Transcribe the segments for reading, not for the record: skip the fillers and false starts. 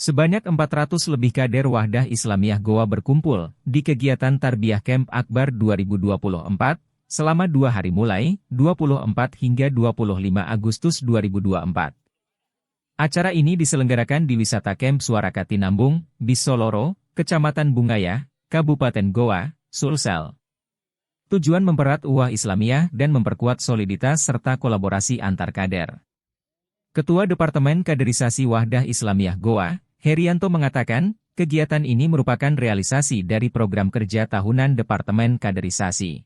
Sebanyak 400 lebih kader Wahdah Islamiyah Goa berkumpul di kegiatan Tarbiyah Camp Akbar 2024 selama 2 hari mulai 24 hingga 25 Agustus 2024. Acara ini diselenggarakan di Wisata Camp Suarakati Nambung, Bisoloro, Kecamatan Bungaya, Kabupaten Goa, Sulsel. Tujuan mempererat ukhuwah Islamiyah dan memperkuat soliditas serta kolaborasi antar kader. Ketua Departemen Kaderisasi Wahdah Islamiyah Goa, Herianto mengatakan, kegiatan ini merupakan realisasi dari program kerja tahunan Departemen Kaderisasi.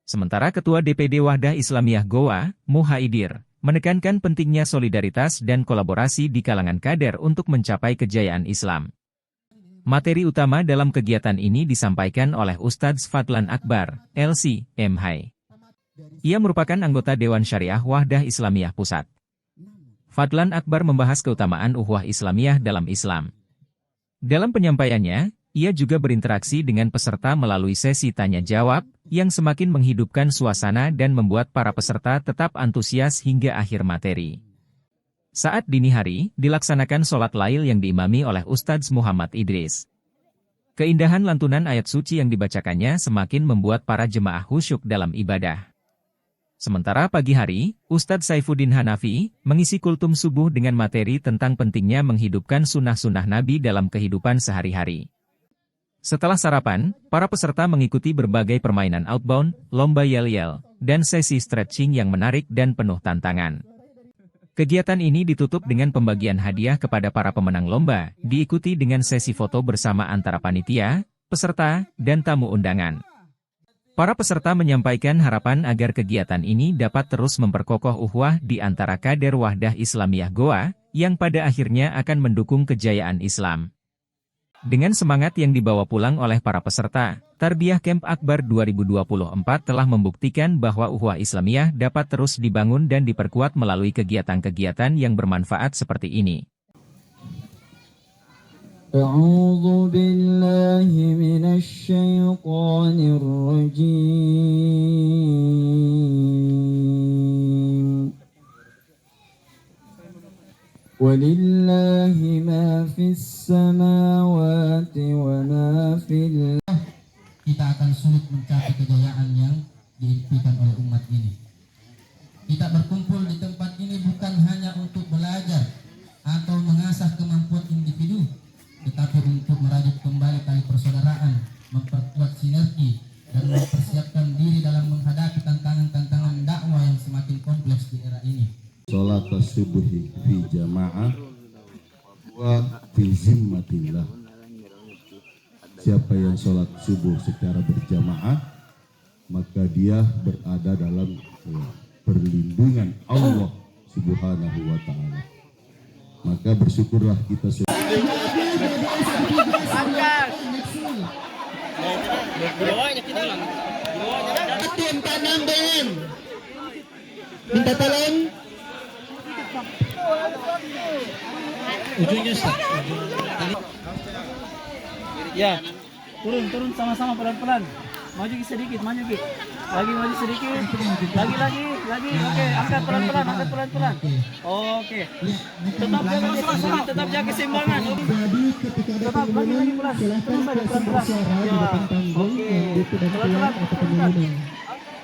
Sementara Ketua DPD Wahdah Islamiyah Goa, Muhaidir, menekankan pentingnya solidaritas dan kolaborasi di kalangan kader untuk mencapai kejayaan Islam. Materi utama dalam kegiatan ini disampaikan oleh Ustadz Fadlan Akbar, LC, MH. Ia merupakan anggota Dewan Syariah Wahdah Islamiyah Pusat. Fadlan Akbar membahas keutamaan ukhuwah Islamiyah dalam Islam. Dalam penyampaiannya, ia juga berinteraksi dengan peserta melalui sesi tanya-jawab, yang semakin menghidupkan suasana dan membuat para peserta tetap antusias hingga akhir materi. Saat dini hari, dilaksanakan sholat lail yang diimami oleh Ustadz Muhammad Idris. Keindahan lantunan ayat suci yang dibacakannya semakin membuat para jemaah khusyuk dalam ibadah. Sementara pagi hari, Ustadz Saifuddin Hanafi mengisi kultum subuh dengan materi tentang pentingnya menghidupkan sunnah-sunnah Nabi dalam kehidupan sehari-hari. Setelah sarapan, para peserta mengikuti berbagai permainan outbound, lomba yel-yel, dan sesi stretching yang menarik dan penuh tantangan. Kegiatan ini ditutup dengan pembagian hadiah kepada para pemenang lomba, diikuti dengan sesi foto bersama antara panitia, peserta, dan tamu undangan. Para peserta menyampaikan harapan agar kegiatan ini dapat terus memperkokoh ukhuwah di antara kader Wahdah Islamiyah Goa, yang pada akhirnya akan mendukung kejayaan Islam. Dengan semangat yang dibawa pulang oleh para peserta, Tarbiyah Camp Akbar 2024 telah membuktikan bahwa ukhuwah Islamiyah dapat terus dibangun dan diperkuat melalui kegiatan-kegiatan yang bermanfaat seperti ini. أعوذ بالله من الشيطان الرجيم ولله ما في السماوات وما في الأرض. Kita akan sulit mencapai kejayaan yang diimpikan oleh umat ini. Kita berkumpul di tempat ini bukan hanya untuk belajar atau mengasah kemampuan individu, tetapi untuk merajut kembali tali persaudaraan, memperkuat sinergi, dan mempersiapkan diri dalam menghadapi tantangan-tantangan dakwah yang semakin kompleks di era ini. Salat subuhi fi jamaah wa fi zimmatillah. Siapa yang sholat subuh secara berjamaah, maka dia berada dalam perlindungan Allah Subhanahu wa Ta'ala. Maka bersyukurlah kita semua. Minta tolong. Ujungnya ya, turun sama-sama pelan-pelan. Maju sedikit, maju sedikit. Lagi maju sedikit. Lagi. Oke, angkat pelan-pelan. Oke. Tetap jaga keseimbangan. Tetap lagi pelan. Turun saja pelan-pelan. Ya. Oke. Pelan-pelan.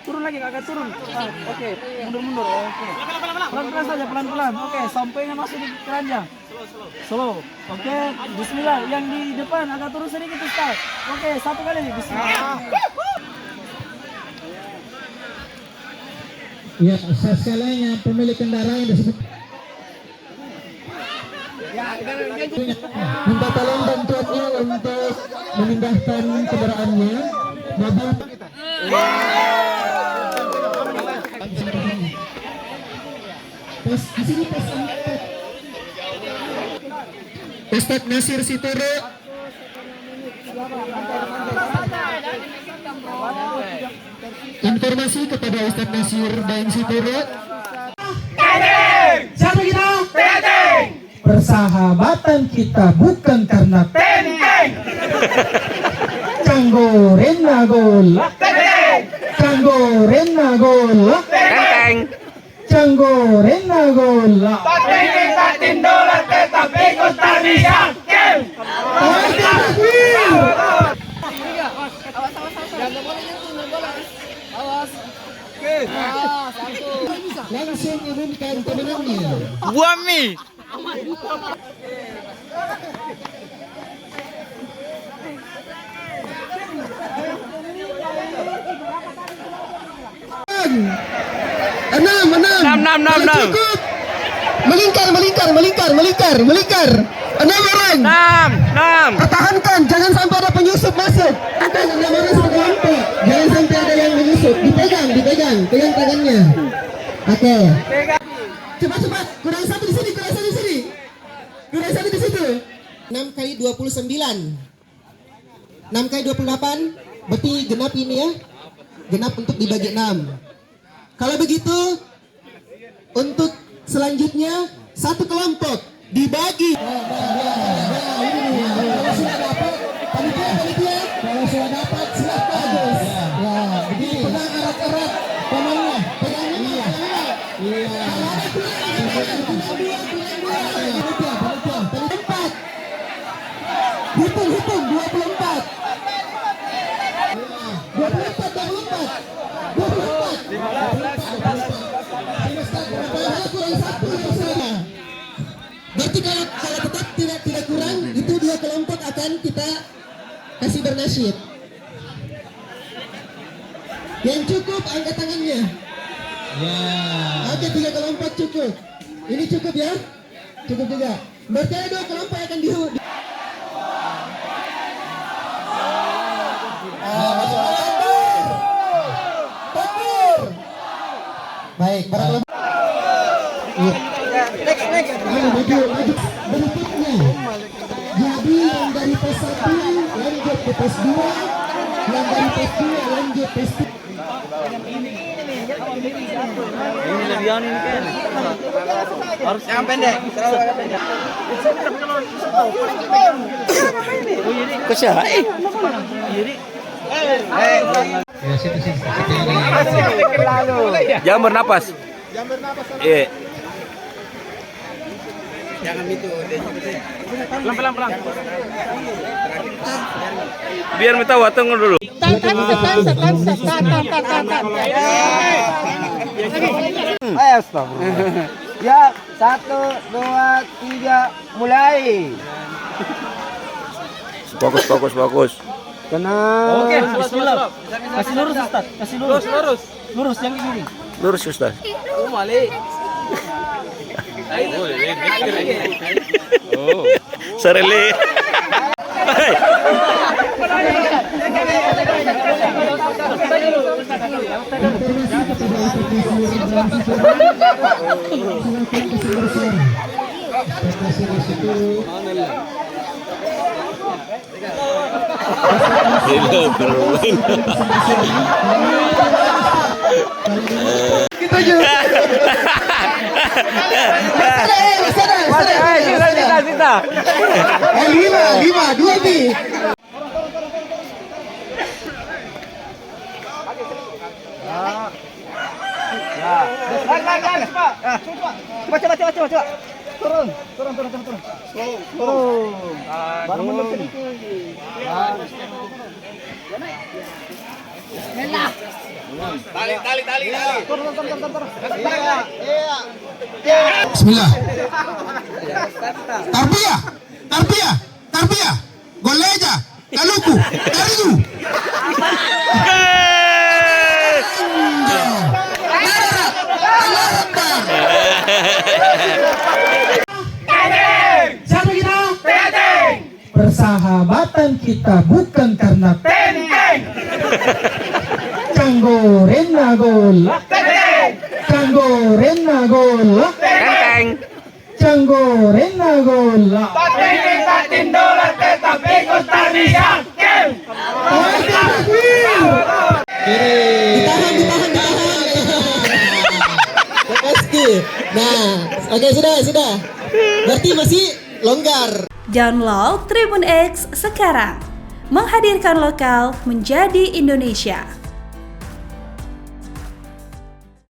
Turun lagi, agak turun. Oke, mundur. Oke. Pelan-pelan saja, pelan-pelan. Oke, sampainya masuk di keranjang. Slow. Oke, bismillah. Yang di depan agak turun sedikit, Ustaz. Oke, satu kali nih, bismillah. Ya, sekalinya pemilik kendaraan yang disebut. Minta tolong bantuannya untuk memindahkan kendaraannya. Mobil. Tes di sini tes. Ustadz Nasir Situro. Informasi kepada Ustadz Nasir dan Situro. Siapa kita? Tenteng. Persahabatan kita bukan karena tenteng. Canggoren nagol. Tenteng. Canggoren nagol. Tenteng. Canggo Rena Gola. Tapi kita tindolan tetap ikut Tarbiah Camp. Langsung umumkan pemenangnya. Buami. Enam. Cukup. Melingkar. 6 orang. 6. Pertahankan, jangan sampai ada penyusup masuk. Pertahankan 6 orang sekelompok. Jangan sampai ada yang menyusup. Dipegang tangannya. Oke. Cepat. Kurang satu di sini. Kurang satu di situ. 6 kali 29. 6 kali 28. Berarti genap ini ya. Genap untuk dibagi 6. Kalau begitu, untuk selanjutnya satu kelompok dibagi. Kalau sudah dapat silakan. Ya, begini pegang erat-erat pemangnya, pegangnya. Iya. Hitung 24. 24. Berarti kalau tetap tidak kurang, itu 2 kelompok akan kita kasih bernasyid. Yang cukup angkat tangannya. Ya. Oke, 3 kelompok cukup. Ini cukup ya? Cukup juga. Berarti ada 2 kelompok akan dihubungi. Baik, para berikutnya. Jadi yang dari pos 1 lanjut ke pos 2, yang dari pos 2 lanjut pos 3. Ini Lebian ini kan. Harus Yang pendek. Jangan bernapas. Iya. Jangan itu. pelan. Biar minta wateng dulu. Ayo stop. Ya, 1, 2, 3, mulai. Fokus. Tenang. Oke, bismillah. Kasih lurus Ustaz, kasih lurus. Lurus yang kiri. Lurus Ustaz. Oh, serele. Kita juga. Sita. 5, 2 nih. Coba. Turun. Baru mundur sedikit. Tali. Turun. Bismillah. Tarbiyah. Goleja. Kaluku. Kariu. Siapa kita? Persahabatan kita bukan karena Tenteng. Canggo Rena Gola. Canggo Rena Gola. Tapi kita tindolan tetap ikut Tarbiah Camp. Ditahan. Pasti. Nah, oke sudah. Berarti masih longgar. Download Tribun X sekarang. Menghadirkan lokal menjadi Indonesia.